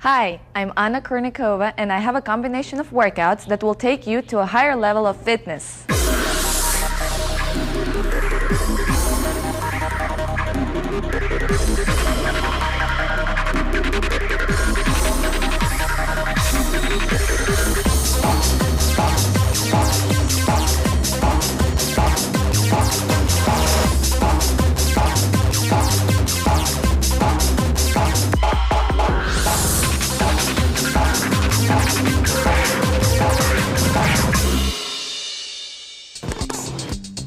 Hi, I'm Kournikova, and I have a combination of workouts that will take you to a higher level of fitness.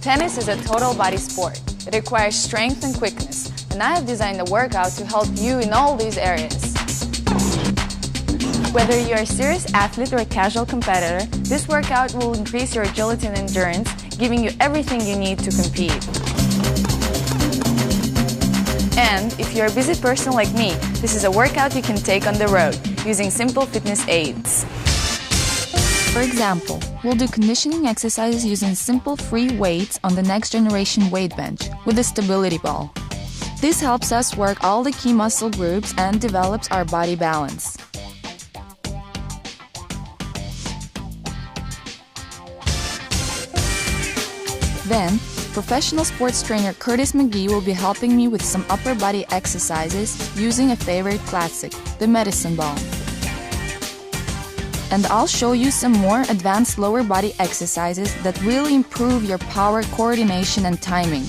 Tennis is a total body sport. It requires strength and quickness, and I have designed a workout to help you in all these areas. Whether you're a serious athlete or a casual competitor, this workout will increase your agility and endurance, giving you everything you need to compete. And if you're a busy person like me, this is a workout you can take on the road, using simple fitness aids. For example, we'll do conditioning exercises using simple free weights on the next generation weight bench with a stability ball. This helps us work all the key muscle groups and develops our body balance. Then, professional sports trainer Curtis McGee will be helping me with some upper body exercises using a favorite classic, the medicine ball. And I'll show you some more advanced lower body exercises that really improve your power, coordination, and timing.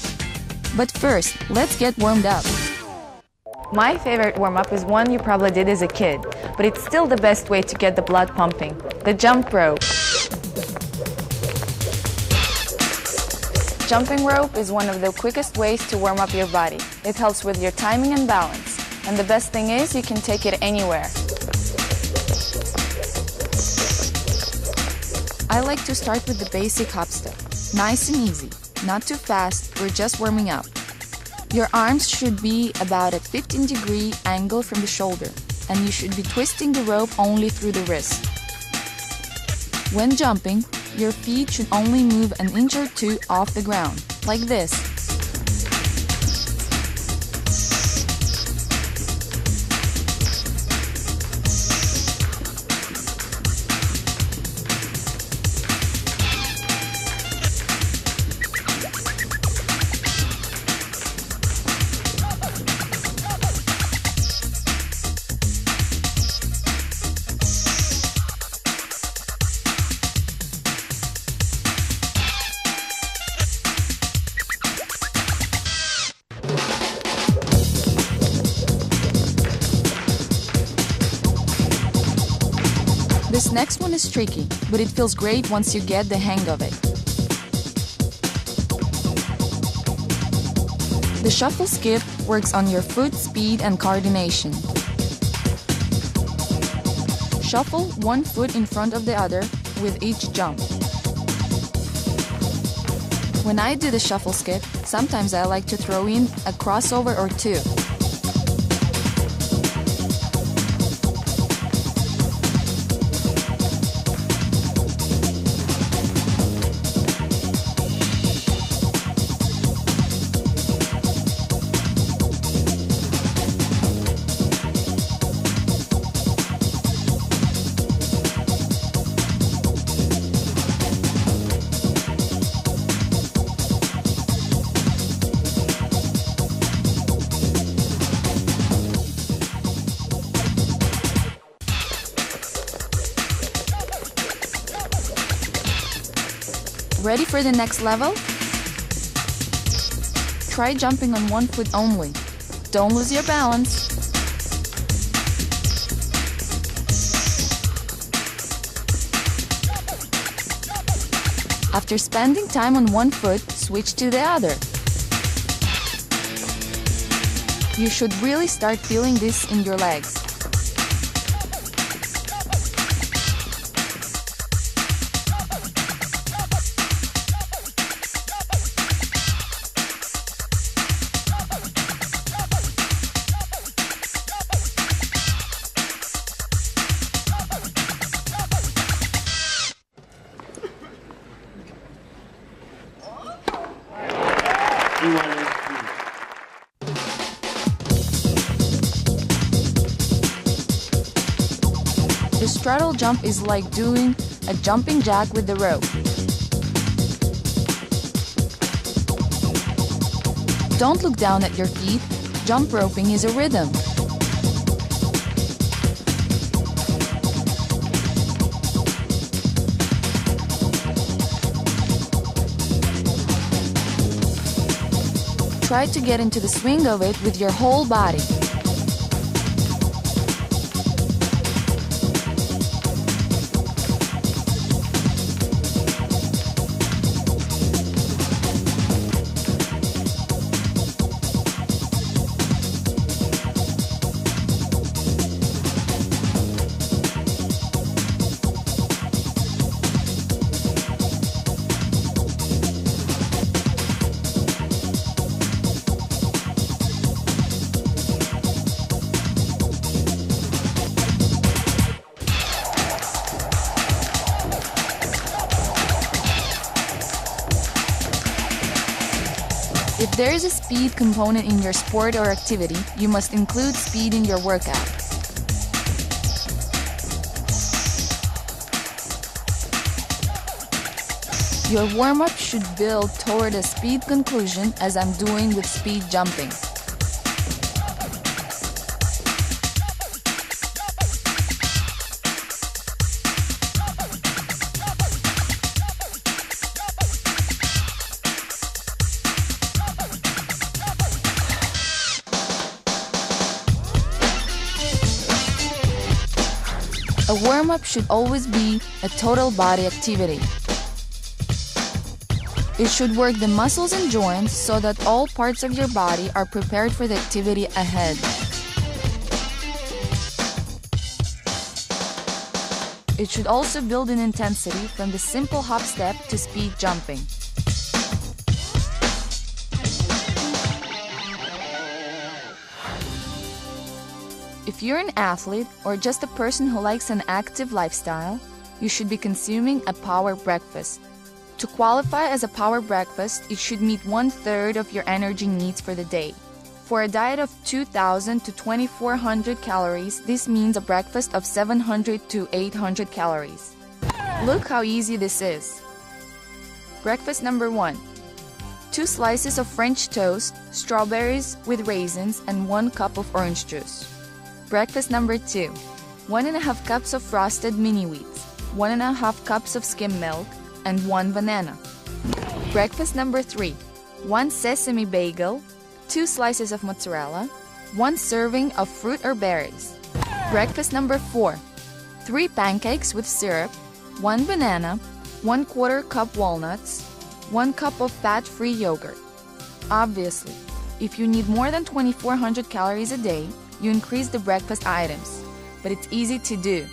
But first, let's get warmed up. My favorite warm-up is one you probably did as a kid, but it's still the best way to get the blood pumping, the jump rope. Jumping rope is one of the quickest ways to warm up your body. It helps with your timing and balance, and the best thing is you can take it anywhere. I like to start with the basic hop step. Nice and easy, not too fast, we're just warming up. Your arms should be about at 15-degree angle from the shoulder, and you should be twisting the rope only through the wrist. When jumping, your feet should only move an inch or two off the ground, like this. This next one is tricky, but it feels great once you get the hang of it. The shuffle skip works on your foot speed and coordination. Shuffle one foot in front of the other with each jump. When I do the shuffle skip, sometimes I like to throw in a crossover or two. Ready for the next level? Try jumping on one foot only. Don't lose your balance. After spending time on one foot, switch to the other. You should really start feeling this in your legs. The straddle jump is like doing a jumping jack with the rope. Don't look down at your feet. Jump roping is a rhythm. Try to get into the swing of it with your whole body. If there is a speed component in your sport or activity, you must include speed in your workout. Your warm-up should build toward a speed conclusion, as I'm doing with speed jumping. A warm-up should always be a total body activity. It should work the muscles and joints so that all parts of your body are prepared for the activity ahead. It should also build in intensity from the simple hop step to speed jumping. If you're an athlete or just a person who likes an active lifestyle, you should be consuming a power breakfast. To qualify as a power breakfast, it should meet 1/3 of your energy needs for the day. For a diet of 2,000 to 2,400 calories, this means a breakfast of 700 to 800 calories. Look how easy this is. Breakfast number 1. 2 slices of French toast, strawberries with raisins, and 1 cup of orange juice. Breakfast number 2. 1½ cups of frosted mini wheats, 1½ cups of skim milk, and 1 banana. Breakfast number 3. 1 sesame bagel, 2 slices of mozzarella, 1 serving of fruit or berries. Breakfast number 4. 3 pancakes with syrup, 1 banana, 1/4 cup walnuts, 1 cup of fat-free yogurt. Obviously, if you need more than 2,400 calories a day, you increase the breakfast items, but it's easy to do.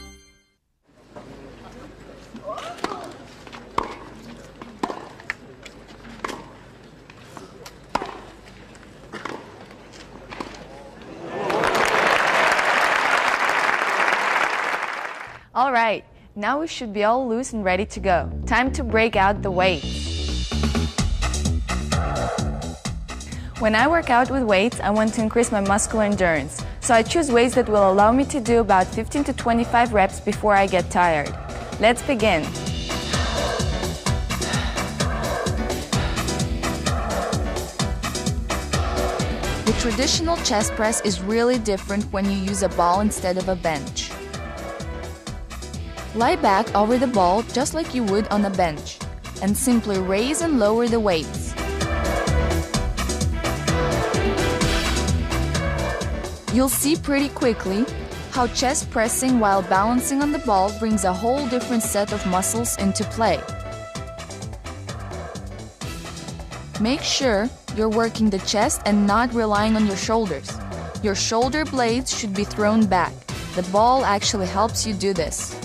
All right, now we should be all loose and ready to go. Time to break out the weights. When I work out with weights, I want to increase my muscular endurance, so I choose weights that will allow me to do about 15 to 25 reps before I get tired. Let's begin. The traditional chest press is really different when you use a ball instead of a bench. Lie back over the ball just like you would on a bench, and simply raise and lower the weights. You'll see pretty quickly how chest pressing while balancing on the ball brings a whole different set of muscles into play. Make sure you're working the chest and not relying on your shoulders. Your shoulder blades should be thrown back. The ball actually helps you do this.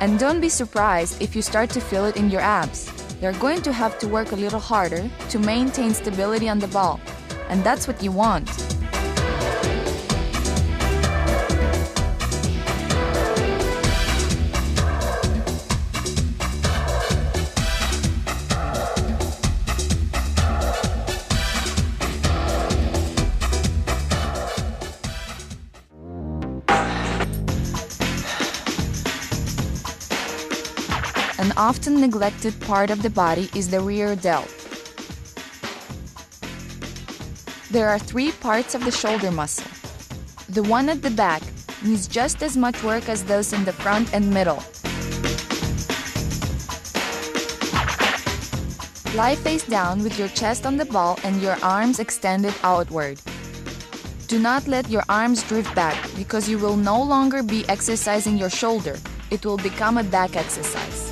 And don't be surprised if you start to feel it in your abs. You're going to have to work a little harder to maintain stability on the ball, and that's what you want. An often neglected part of the body is the rear delt. There are 3 parts of the shoulder muscle. The one at the back needs just as much work as those in the front and middle. Lie face down with your chest on the ball and your arms extended outward. Do not let your arms drift back because you will no longer be exercising your shoulder. It will become a back exercise.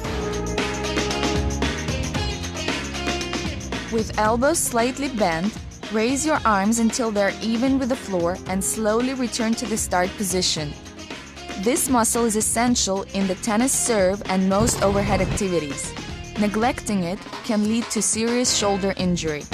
With elbows slightly bent, raise your arms until they're even with the floor and slowly return to the start position. This muscle is essential in the tennis serve and most overhead activities. Neglecting it can lead to serious shoulder injury.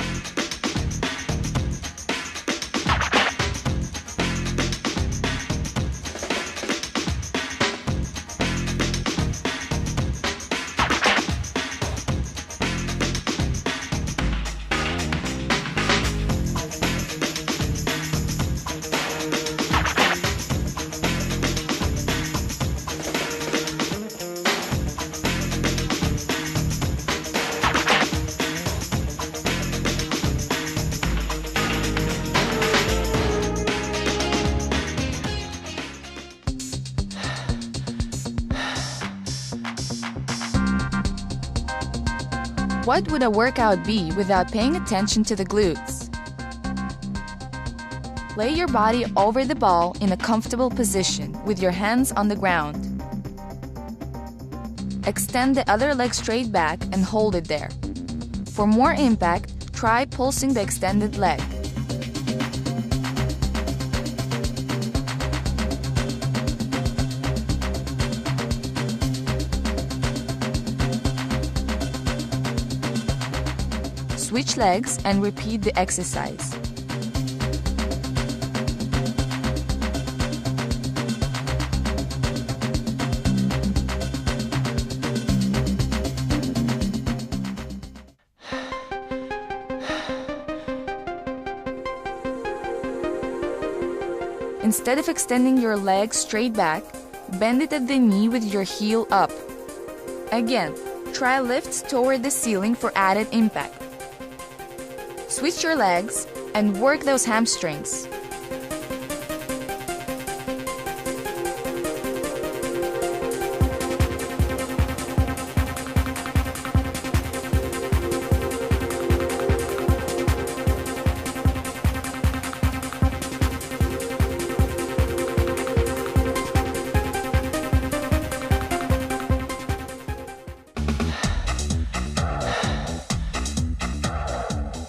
What would a workout be without paying attention to the glutes? Lay your body over the ball in a comfortable position with your hands on the ground. Extend the other leg straight back and hold it there. For more impact, try pulsing the extended leg. Switch legs and repeat the exercise. Instead of extending your legs straight back, bend it at the knee with your heel up. Again, try lifts toward the ceiling for added impact. Switch your legs and work those hamstrings.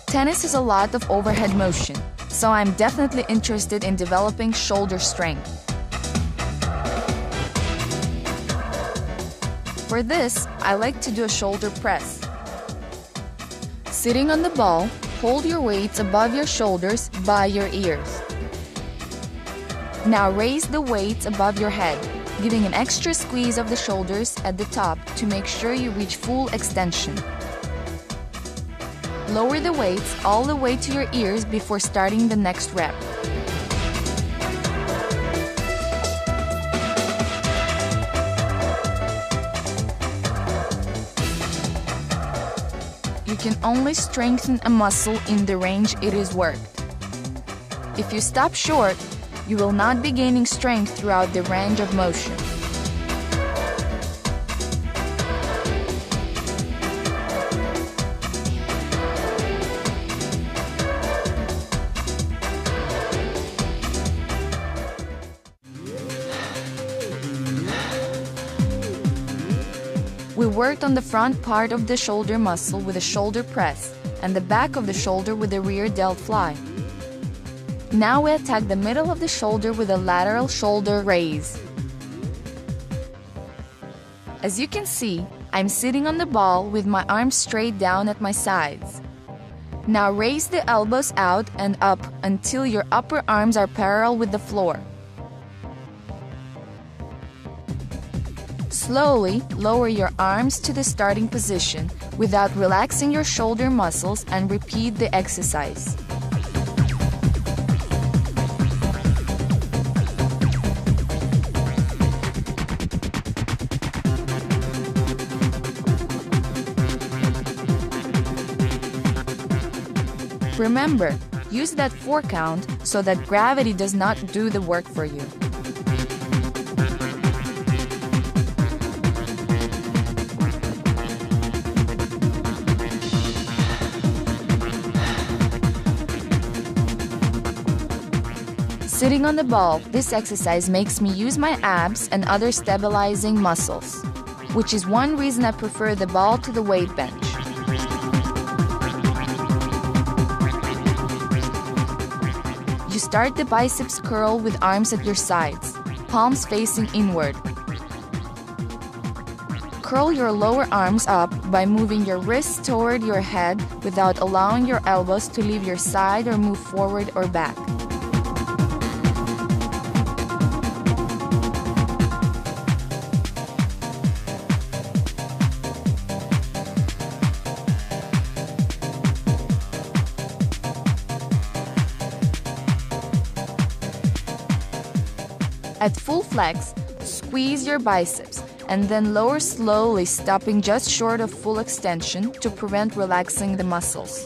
Tennis is a lot of overhead motion, so I'm definitely interested in developing shoulder strength. For this, I like to do a shoulder press. Sitting on the ball, hold your weights above your shoulders by your ears. Now raise the weights above your head, giving an extra squeeze of the shoulders at the top to make sure you reach full extension. Lower the weights all the way to your ears before starting the next rep. You can only strengthen a muscle in the range it is worked. If you stop short, you will not be gaining strength throughout the range of motion. We worked on the front part of the shoulder muscle with a shoulder press and the back of the shoulder with the rear delt fly. Now we attack the middle of the shoulder with a lateral shoulder raise. As you can see, I'm sitting on the ball with my arms straight down at my sides. Now raise the elbows out and up until your upper arms are parallel with the floor. Slowly lower your arms to the starting position without relaxing your shoulder muscles and repeat the exercise. Remember, use that 4 count so that gravity does not do the work for you. Sitting on the ball, this exercise makes me use my abs and other stabilizing muscles, which is one reason I prefer the ball to the weight bench. You start the biceps curl with arms at your sides, palms facing inward. Curl your lower arms up by moving your wrists toward your head without allowing your elbows to leave your side or move forward or back. At full flex, squeeze your biceps and then lower slowly, stopping just short of full extension to prevent relaxing the muscles.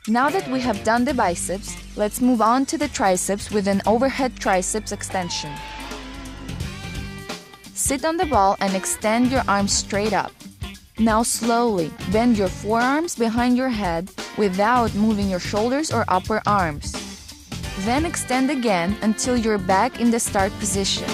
Now that we have done the biceps, let's move on to the triceps with an overhead triceps extension. Sit on the ball and extend your arms straight up. Now slowly bend your forearms behind your head without moving your shoulders or upper arms. Then extend again until you're back in the start position.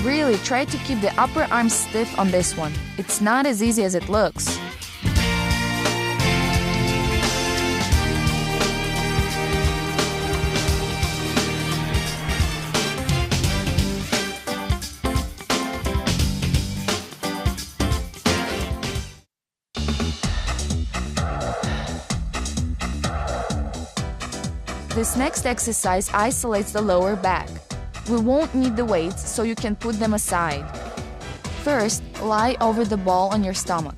Really try to keep the upper arm stiff on this one. It's not as easy as it looks. This next exercise isolates the lower back. We won't need the weights, so you can put them aside. First, lie over the ball on your stomach.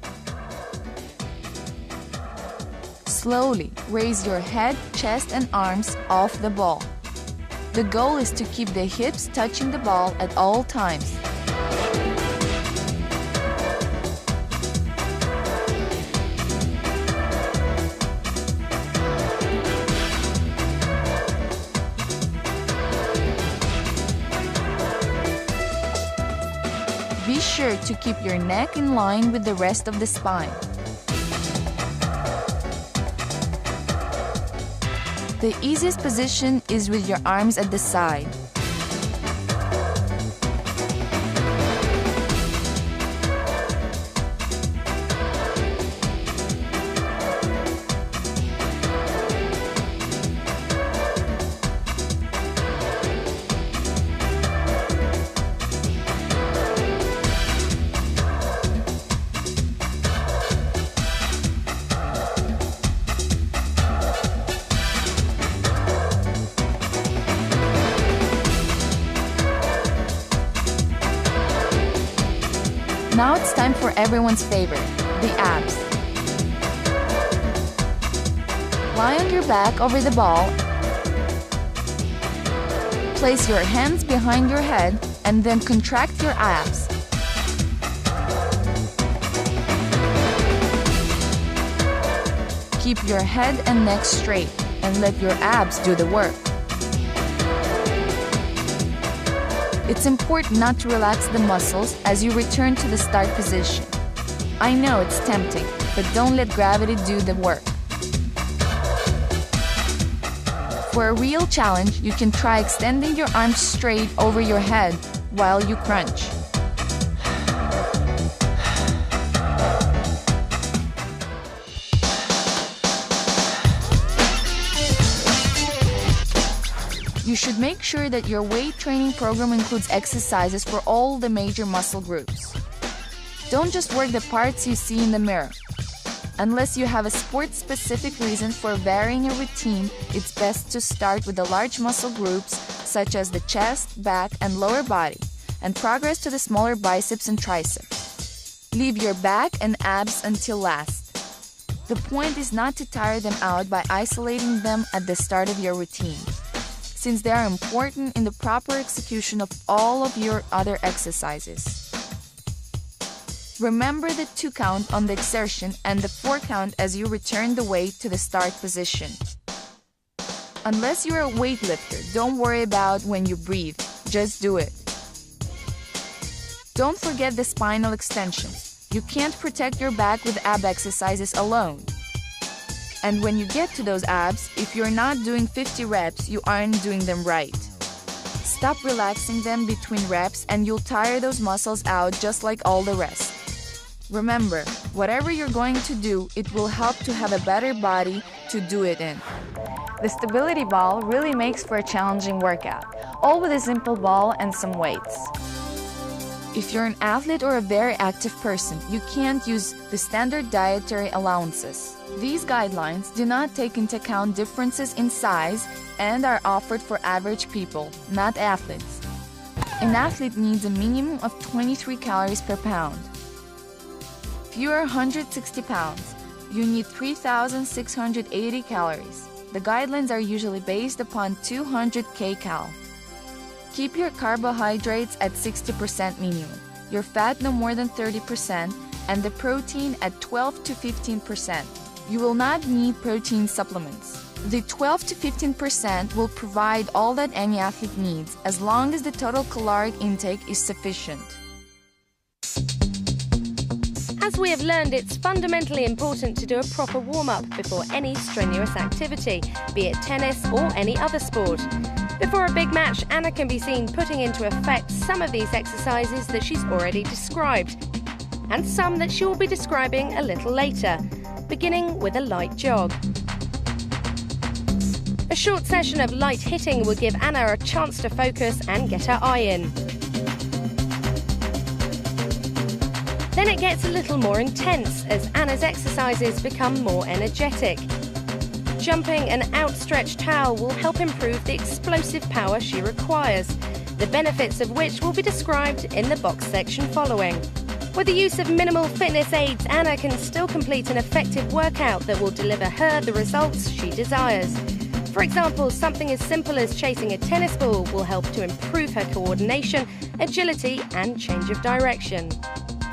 Slowly raise your head, chest, and arms off the ball. The goal is to keep the hips touching the ball at all times. Be sure to keep your neck in line with the rest of the spine. The easiest position is with your arms at the side. Now it's time for everyone's favorite, the abs. Lie on your back over the ball. Place your hands behind your head and then contract your abs. Keep your head and neck straight and let your abs do the work. It's important not to relax the muscles as you return to the start position. I know it's tempting, but don't let gravity do the work. For a real challenge, you can try extending your arms straight over your head while you crunch. You should make sure that your weight training program includes exercises for all the major muscle groups. Don't just work the parts you see in the mirror. Unless you have a sport-specific reason for varying a routine, it's best to start with the large muscle groups such as the chest, back, and lower body, and progress to the smaller biceps and triceps. Leave your back and abs until last. The point is not to tire them out by isolating them at the start of your routine, since they are important in the proper execution of all of your other exercises. Remember the 2 count on the exertion and the 4 count as you return the weight to the start position. Unless you're a weightlifter, don't worry about when you breathe, just do it. Don't forget the spinal extensions. You can't protect your back with ab exercises alone. And when you get to those abs, if you're not doing 50 reps, you aren't doing them right. Stop relaxing them between reps and you'll tire those muscles out just like all the rest. Remember, whatever you're going to do, it will help to have a better body to do it in. The stability ball really makes for a challenging workout, all with a simple ball and some weights. If you're an athlete or a very active person, you can't use the standard dietary allowances. These guidelines do not take into account differences in size and are offered for average people, not athletes. An athlete needs a minimum of 23 calories per pound. If you are 160 pounds, you need 3,680 calories. The guidelines are usually based upon 200 kcal. Keep your carbohydrates at 60% minimum, your fat no more than 30%, and the protein at 12 to 15%. You will not need protein supplements. The 12 to 15% will provide all that any athlete needs as long as the total caloric intake is sufficient. As we have learned, it's fundamentally important to do a proper warm-up before any strenuous activity, be it tennis or any other sport. Before a big match, Anna can be seen putting into effect some of these exercises that she's already described, and some that she will be describing a little later, beginning with a light jog. A short session of light hitting will give Anna a chance to focus and get her eye in. Then it gets a little more intense as Anna's exercises become more energetic. Jumping an outstretched towel will help improve the explosive power she requires, the benefits of which will be described in the box section following. With the use of minimal fitness aids, Anna can still complete an effective workout that will deliver her the results she desires. For example, something as simple as chasing a tennis ball will help to improve her coordination, agility, and change of direction.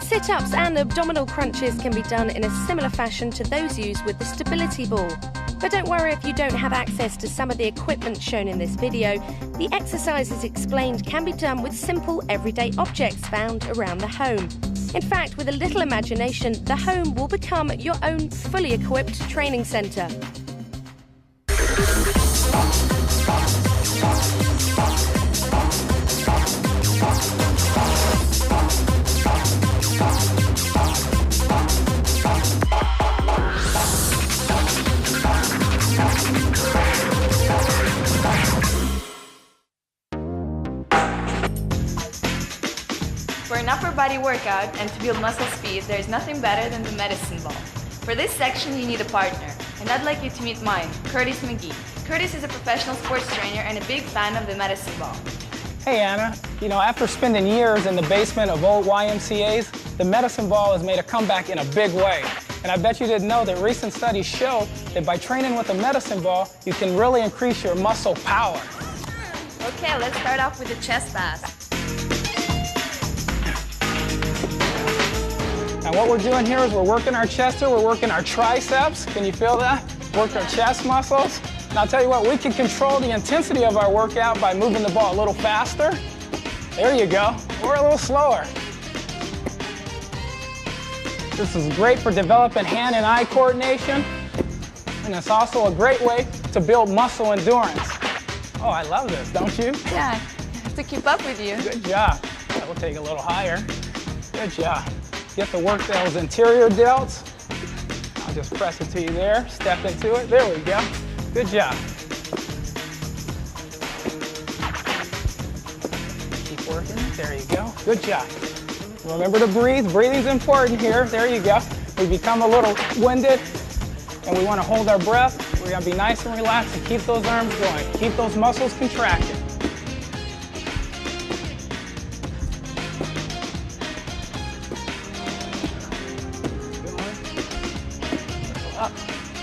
Sit-ups and abdominal crunches can be done in a similar fashion to those used with the stability ball. But don't worry if you don't have access to some of the equipment shown in this video. The exercises explained can be done with simple everyday objects found around the home. In fact, with a little imagination, the home will become your own fully equipped training centre. For an upper body workout and to build muscle speed, there is nothing better than the medicine ball. For this section, you need a partner, and I'd like you to meet mine, Curtis McGee. Curtis is a professional sports trainer and a big fan of the medicine ball. Hey Anna, after spending years in the basement of old YMCA's, the medicine ball has made a comeback in a big way. And I bet you didn't know that recent studies show that by training with a medicine ball, you can really increase your muscle power. Okay, let's start off with the chest pass. And what we're doing here is we're working our chest here, we're working our triceps. Can you feel that? Work our chest muscles. And I'll tell you what, we can control the intensity of our workout by moving the ball a little faster. There you go. Or a little slower. This is great for developing hand and eye coordination. And it's also a great way to build muscle endurance. Oh, I love this, don't you? Yeah, I have to keep up with you. Good job. That will take a little higher. Good job. Get to work those interior delts. I'll just press it to you there. Step into it. There we go. Good job. Keep working. There you go. Good job. Remember to breathe. Breathing's important here. There you go. we become a little winded and we want to hold our breath, we're going to be nice and relaxed and keep those arms going. Keep those muscles contracted. Up.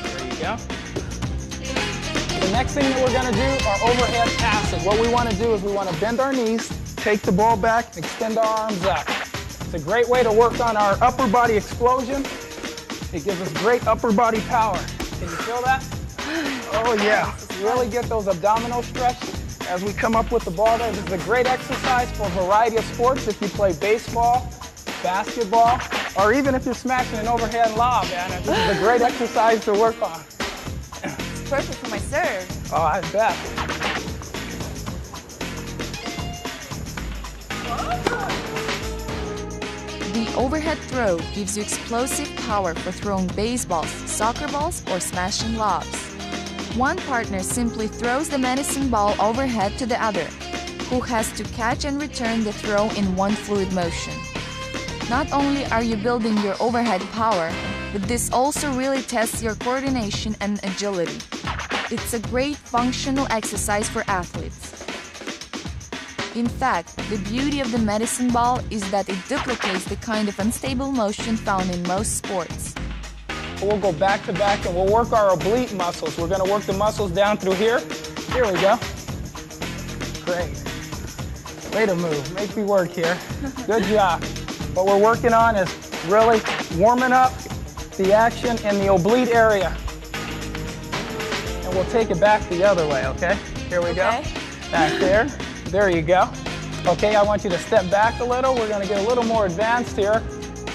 There you go. The next thing that we're going to do are overhead passes. What we want to do is we want to bend our knees, take the ball back, and extend our arms up. It's a great way to work on our upper body explosion. It gives us great upper body power. Can you feel that? Oh yeah, really get those abdominal stretches as we come up with the ball there. This is a great exercise for a variety of sports. If you play baseball, basketball, or even if you're smashing an overhead lob, Anna, this is a great exercise to work on. It's perfect for my serve. Oh, I bet. The overhead throw gives you explosive power for throwing baseballs, soccer balls, or smashing lobs. One partner simply throws the medicine ball overhead to the other, who has to catch and return the throw in one fluid motion. Not only are you building your overhead power, but this also really tests your coordination and agility. It's a great functional exercise for athletes. In fact, the beauty of the medicine ball is that it duplicates the kind of unstable motion found in most sports. We'll go back to back and we'll work our oblique muscles. We're going to work the muscles down through here. Here we go. Great. Way to move. Make me work here. Good job. What we're working on is really warming up the action in the oblique area. And we'll take it back the other way, okay? Here we go. Back there. There you go. Okay, I want you to step back a little. We're going to get a little more advanced here.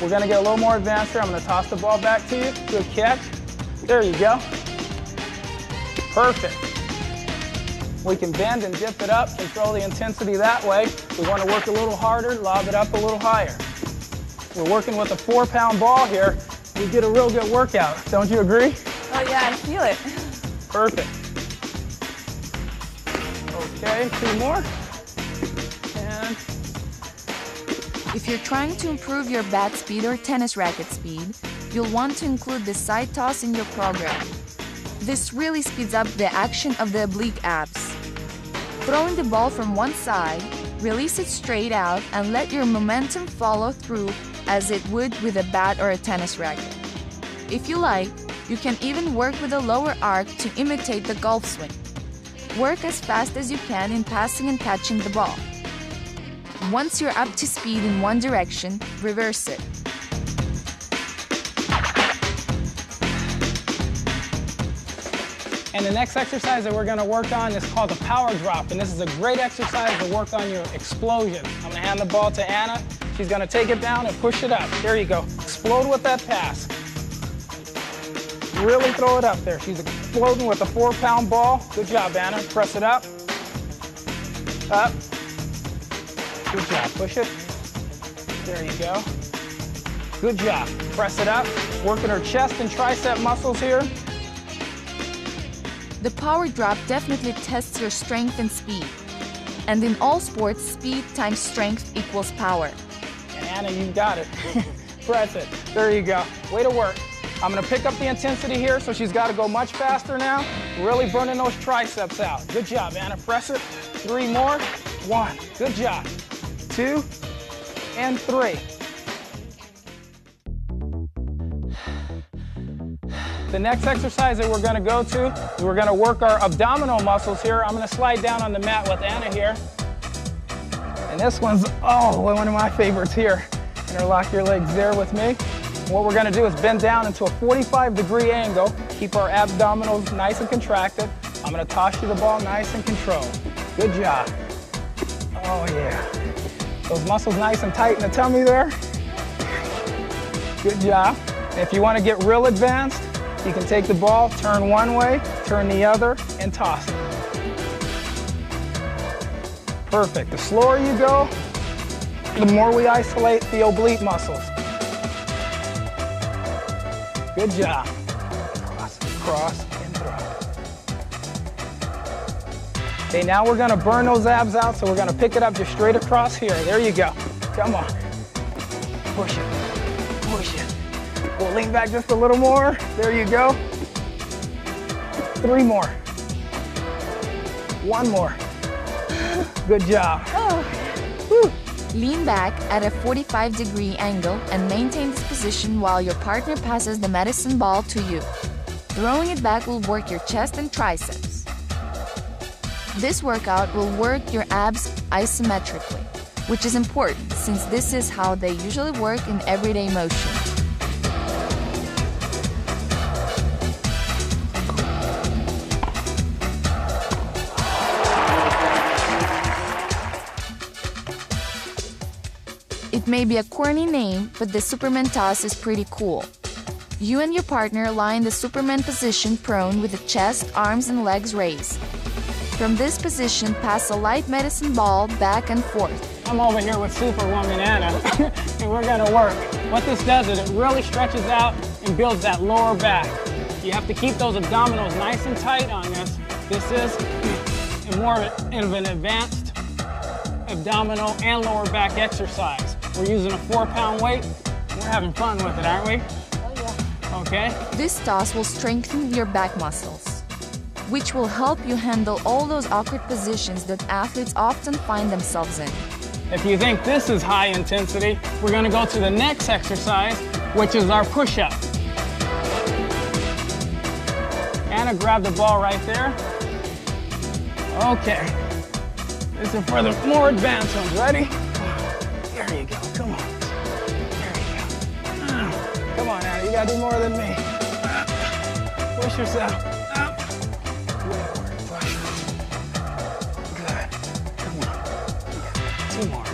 I'm going to toss the ball back to you. Good catch. There you go. Perfect. We can bend and dip it up, control the intensity that way. We want to work a little harder, lob it up a little higher. We're working with a 4-pound ball here. We get a real good workout. Don't you agree? Oh yeah, I feel it. Perfect. Okay, 2 more. And If you're trying to improve your bat speed or tennis racket speed, you'll want to include the side toss in your program. This really speeds up the action of the oblique abs. Throwing the ball from one side, release it straight out and let your momentum follow through as it would with a bat or a tennis racket. If you like, you can even work with a lower arc to imitate the golf swing. Work as fast as you can in passing and catching the ball. Once you're up to speed in one direction, reverse it. And the next exercise that we're going to work on is called the power drop. And this is a great exercise to work on your explosion. I'm going to hand the ball to Anna. She's going to take it down and push it up. There you go. Explode with that pass. Really throw it up there. She's exploding with a 4-pound ball. Good job, Anna. Press it up. Up. Good job. Push it. There you go. Good job. Press it up. Working her chest and tricep muscles here. The power drop definitely tests your strength and speed. And in all sports, speed times strength equals power. And Anna, you got it. Press it. There you go. Way to work. I'm going to pick up the intensity here, so she's got to go much faster now. Really burning those triceps out. Good job, Anna. Press it. 3 more. 1. Good job. 2 and 3. The next exercise that we're going to go to, we're going to work our abdominal muscles here. I'm going to slide down on the mat with Anna here. And this one's, one of my favorites here. Interlock your legs there with me. What we're going to do is bend down into a 45-degree angle. Keep our abdominals nice and contracted. I'm going to toss you the ball nice and controlled. Good job. Oh, yeah. Those muscles nice and tight in the tummy there. Good job. And if you want to get real advanced, you can take the ball, turn one way, turn the other, and toss it. Perfect. The slower you go, the more we isolate the oblique muscles. Good job. Cross, and throw. Okay, now we're going to burn those abs out, so we're going to pick it up just straight across here. There you go. Come on. Push it. Push it. We'll lean back just a little more. There you go. 3 more. 1 more. Good job. Woo. Lean back at a 45-degree angle and maintain this position while your partner passes the medicine ball to you. Throwing it back will work your chest and triceps. This workout will work your abs isometrically, which is important since this is how they usually work in everyday motion. It may be a corny name, but the Superman toss is pretty cool. You and your partner lie in the Superman position prone with the chest, arms, and legs raised. From this position, pass a light medicine ball back and forth. I'm over here with Superwoman Anna, and we're gonna work. What this does is it really stretches out and builds that lower back. You have to keep those abdominals nice and tight on this. This is more of an advanced abdominal and lower back exercise. We're using a 4-pound weight. We're having fun with it, aren't we? Okay. This toss will strengthen your back muscles, which will help you handle all those awkward positions that athletes often find themselves in. If you think this is high intensity, we're going to go to the next exercise, which is our push-up. Anna, grab the ball right there. Okay. This is for the more advanced ones. Ready? There you go. Come on. There you go. Come on, Anna. You got to do more than me. Push yourself. Up. Forward. Push. Good. Come on. 2 more.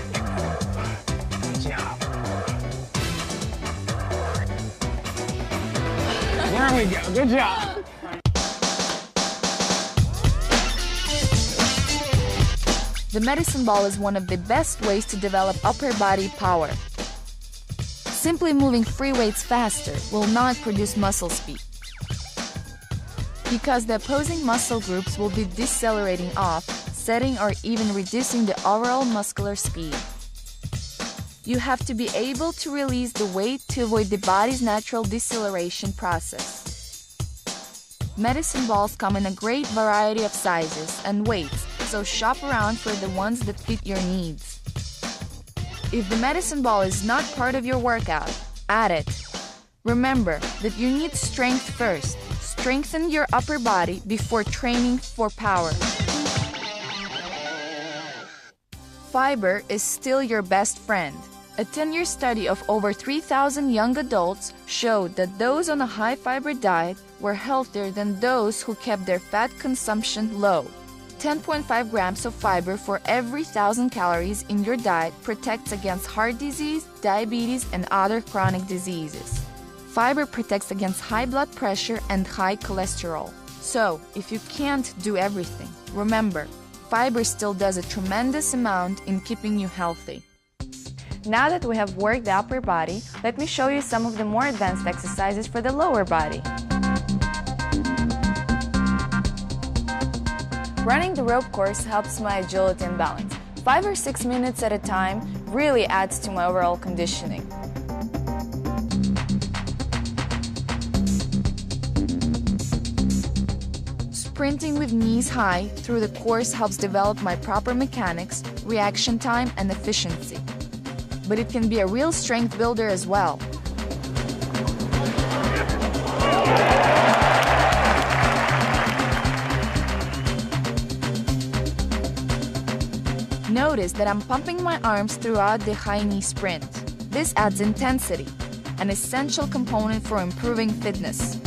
Good job. There we go. Good job. The medicine ball is one of the best ways to develop upper body power. Simply moving free weights faster will not produce muscle speed, because the opposing muscle groups will be decelerating off, setting or even reducing the overall muscular speed. You have to be able to release the weight to avoid the body's natural deceleration process. Medicine balls come in a great variety of sizes and weights, so shop around for the ones that fit your needs. If the medicine ball is not part of your workout, add it. Remember that you need strength first. Strengthen your upper body before training for power. Fiber is still your best friend. A 10-year study of over 3,000 young adults showed that those on a high-fiber diet were healthier than those who kept their fat consumption low. 10.5 grams of fiber for every 1,000 calories in your diet protects against heart disease, diabetes, and other chronic diseases. Fiber protects against high blood pressure and high cholesterol. So, if you can't do everything, remember, fiber still does a tremendous amount in keeping you healthy. Now that we have worked the upper body, let me show you some of the more advanced exercises for the lower body. Running the rope course helps my agility and balance. 5 or 6 minutes at a time really adds to my overall conditioning. Sprinting with knees high through the course helps develop my proper mechanics, reaction time, and efficiency. But it can be a real strength builder as well. Notice that I'm pumping my arms throughout the high knee sprint. This adds intensity, an essential component for improving fitness.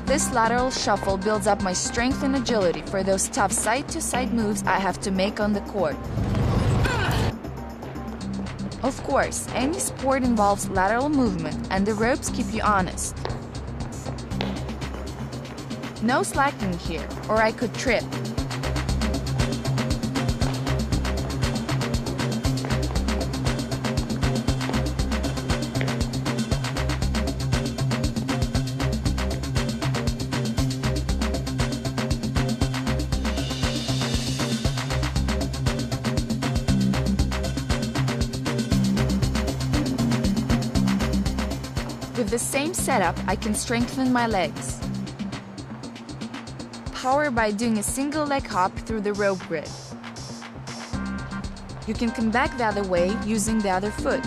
This lateral shuffle builds up my strength and agility for those tough side-to-side moves I have to make on the court. Of course, any sport involves lateral movement, and the ropes keep you honest. No slacking here, or I could trip. the same setup, I can strengthen my legs. Power by doing a single leg hop through the rope grid. You can come back the other way using the other foot.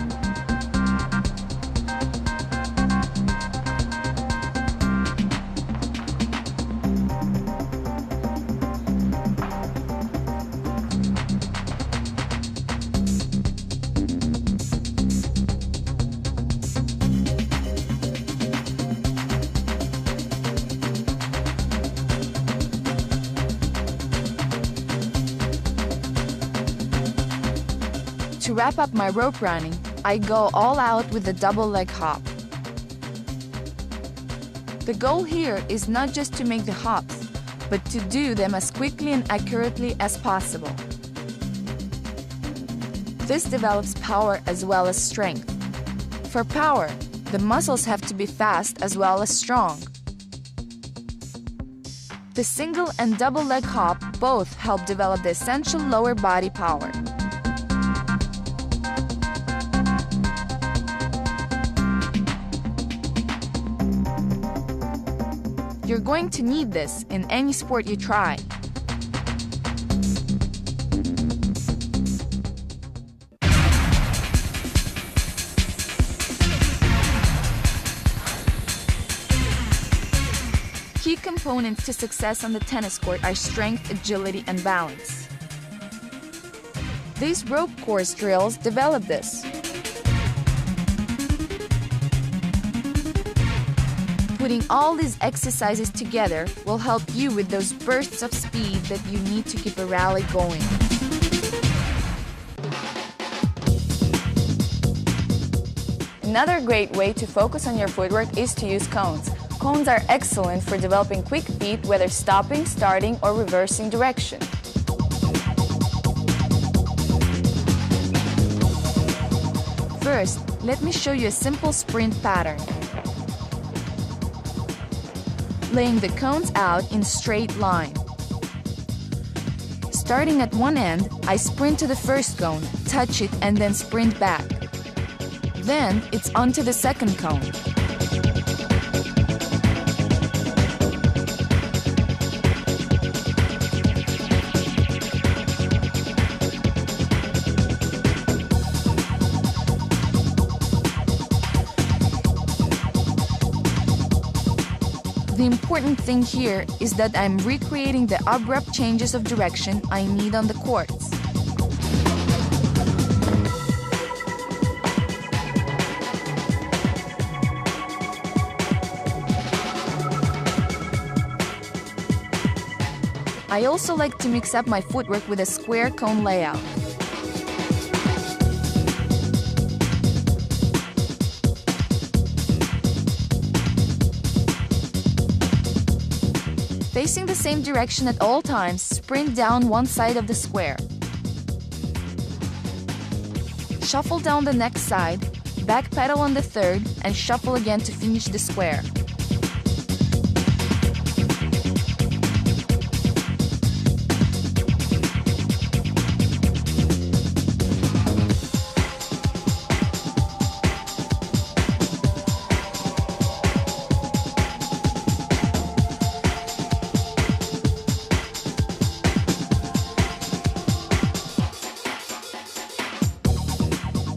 To wrap up my rope running, I go all out with the double leg hop. The goal here is not just to make the hops, but to do them as quickly and accurately as possible. This develops power as well as strength. For power, the muscles have to be fast as well as strong. The single and double leg hop both help develop the essential lower body power. You're going to need this in any sport you try. Key components to success on the tennis court are strength, agility, and balance. These rope course drills develop this. Putting all these exercises together will help you with those bursts of speed that you need to keep a rally going. Another great way to focus on your footwork is to use cones. Cones are excellent for developing quick feet, whether stopping, starting, or reversing direction. First, let me show you a simple sprint pattern. Laying the cones out in straight line. Starting at one end, I sprint to the first cone, touch it, and then sprint back. Then it's on to the second cone. The important thing here is that I'm recreating the abrupt changes of direction I need on the courts. I also like to mix up my footwork with a square cone layout. Facing the same direction at all times, sprint down one side of the square. Shuffle down the next side, backpedal on the third, and shuffle again to finish the square.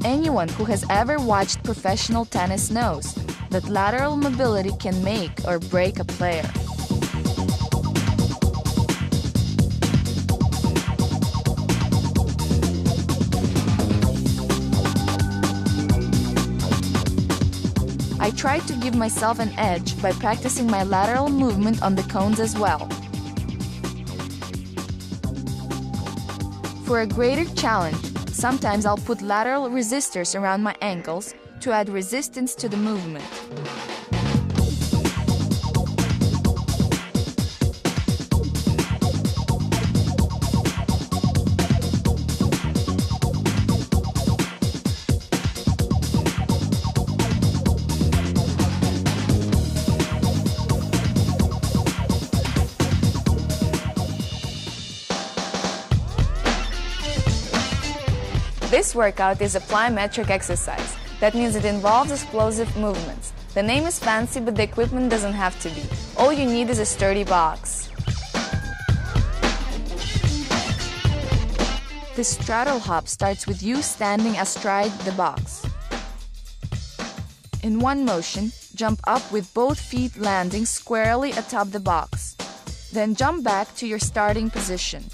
Anyone who has ever watched professional tennis knows that lateral mobility can make or break a player. I try to give myself an edge by practicing my lateral movement on the cones as well. For a greater challenge, sometimes I'll put lateral resistors around my ankles to add resistance to the movement. This workout is a plyometric exercise. That means it involves explosive movements. The name is fancy, but the equipment doesn't have to be. All you need is a sturdy box. The straddle hop starts with you standing astride the box. In one motion, jump up with both feet landing squarely atop the box. Then jump back to your starting position.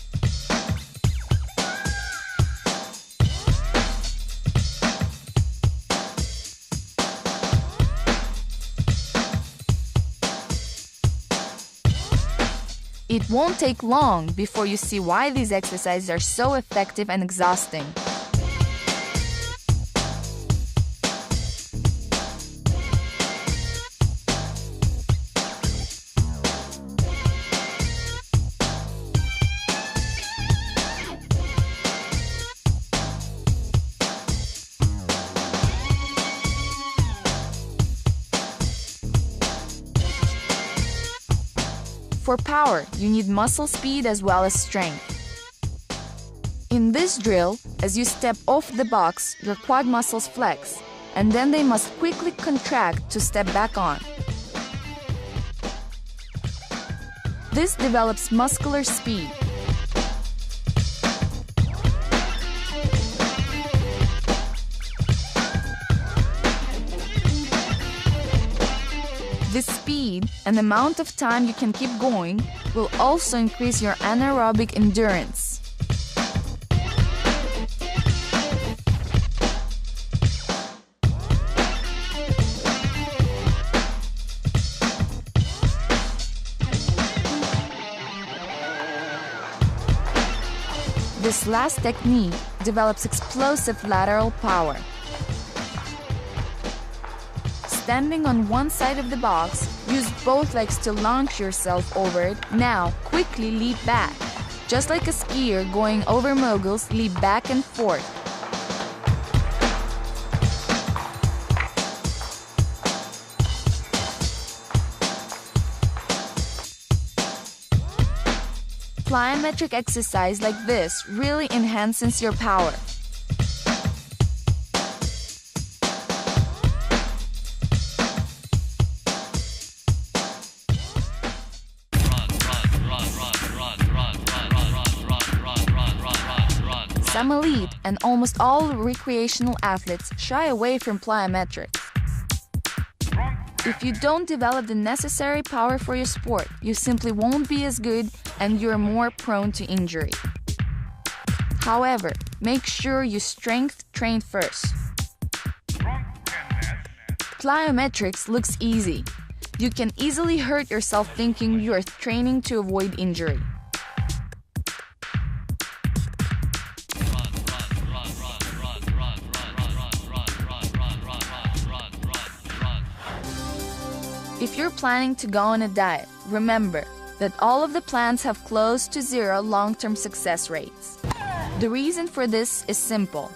It won't take long before you see why these exercises are so effective and exhausting. For power, you need muscle speed as well as strength. In this drill, as you step off the box, your quad muscles flex, and then they must quickly contract to step back on. This develops muscular speed. This speed and amount of time you can keep going will also increase your anaerobic endurance. This last technique develops explosive lateral power. Standing on one side of the box, use both legs to launch yourself over it. Now, quickly leap back. Just like a skier going over moguls, leap back and forth. Plyometric exercise like this really enhances your power. Some elite and almost all recreational athletes shy away from plyometrics. If you don't develop the necessary power for your sport, you simply won't be as good and you're more prone to injury. However, make sure you strength train first. Plyometrics looks easy. You can easily hurt yourself thinking you are training to avoid injury. If you're planning to go on a diet, remember that all of the plans have close to zero long-term success rates. The reason for this is simple.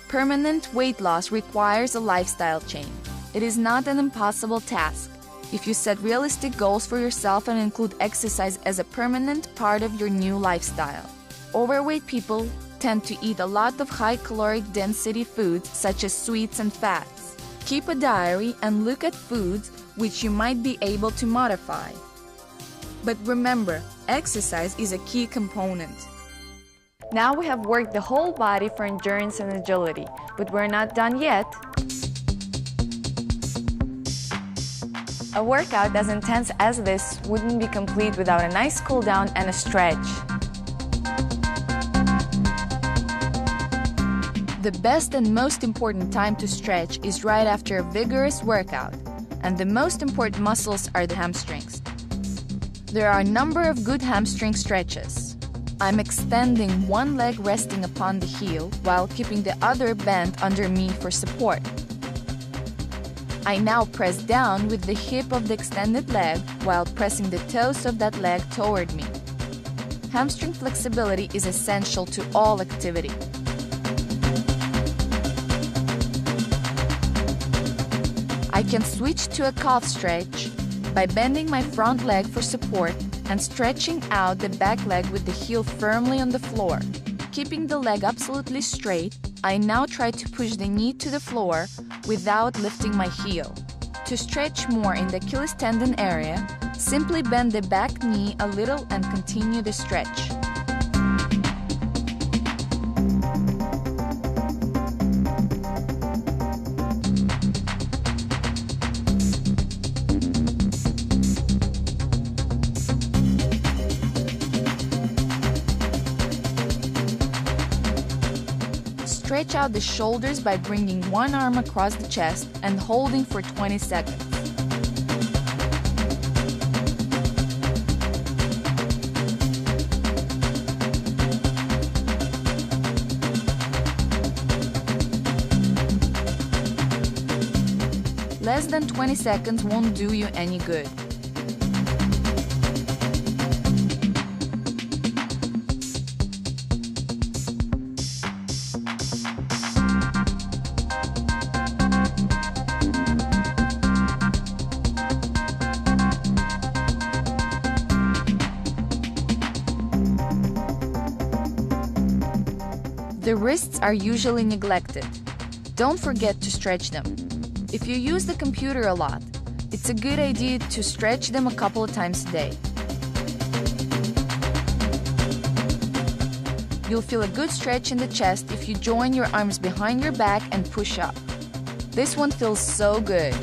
Permanent weight loss requires a lifestyle change. It is not an impossible task. If you set realistic goals for yourself and include exercise as a permanent part of your new lifestyle. Overweight people tend to eat a lot of high caloric density foods such as sweets and fats. Keep a diary and look at foods which you might be able to modify. But remember, exercise is a key component. Now we have worked the whole body for endurance and agility, but we're not done yet. A workout as intense as this wouldn't be complete without a nice cool down and a stretch. The best and most important time to stretch is right after a vigorous workout, and the most important muscles are the hamstrings. There are a number of good hamstring stretches. I'm extending one leg resting upon the heel while keeping the other bent under me for support. I now press down with the hip of the extended leg while pressing the toes of that leg toward me. Hamstring flexibility is essential to all activity. I can switch to a calf stretch by bending my front leg for support and stretching out the back leg with the heel firmly on the floor. Keeping the leg absolutely straight, I now try to push the knee to the floor without lifting my heel. To stretch more in the Achilles tendon area, simply bend the back knee a little and continue the stretch. Stretch out the shoulders by bringing one arm across the chest and holding for 20 seconds. Less than 20 seconds won't do you any good. The wrists are usually neglected. Don't forget to stretch them. If you use the computer a lot, it's a good idea to stretch them a couple of times a day. You'll feel a good stretch in the chest if you join your arms behind your back and push up. This one feels so good.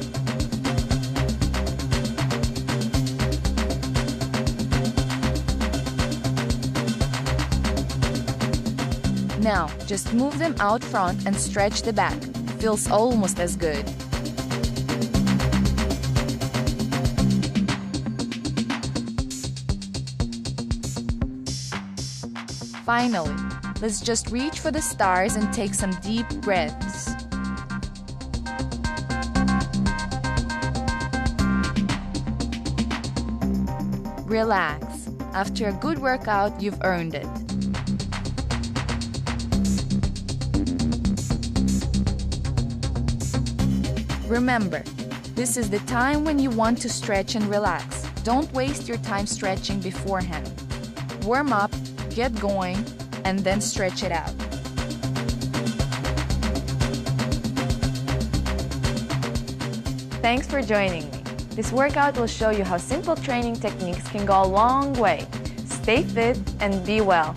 Now, just move them out front and stretch the back. Feels almost as good. Finally, let's just reach for the stars and take some deep breaths. Relax. After a good workout, you've earned it. Remember, this is the time when you want to stretch and relax. Don't waste your time stretching beforehand. Warm up, get going, and then stretch it out. Thanks for joining me. This workout will show you how simple training techniques can go a long way. Stay fit and be well.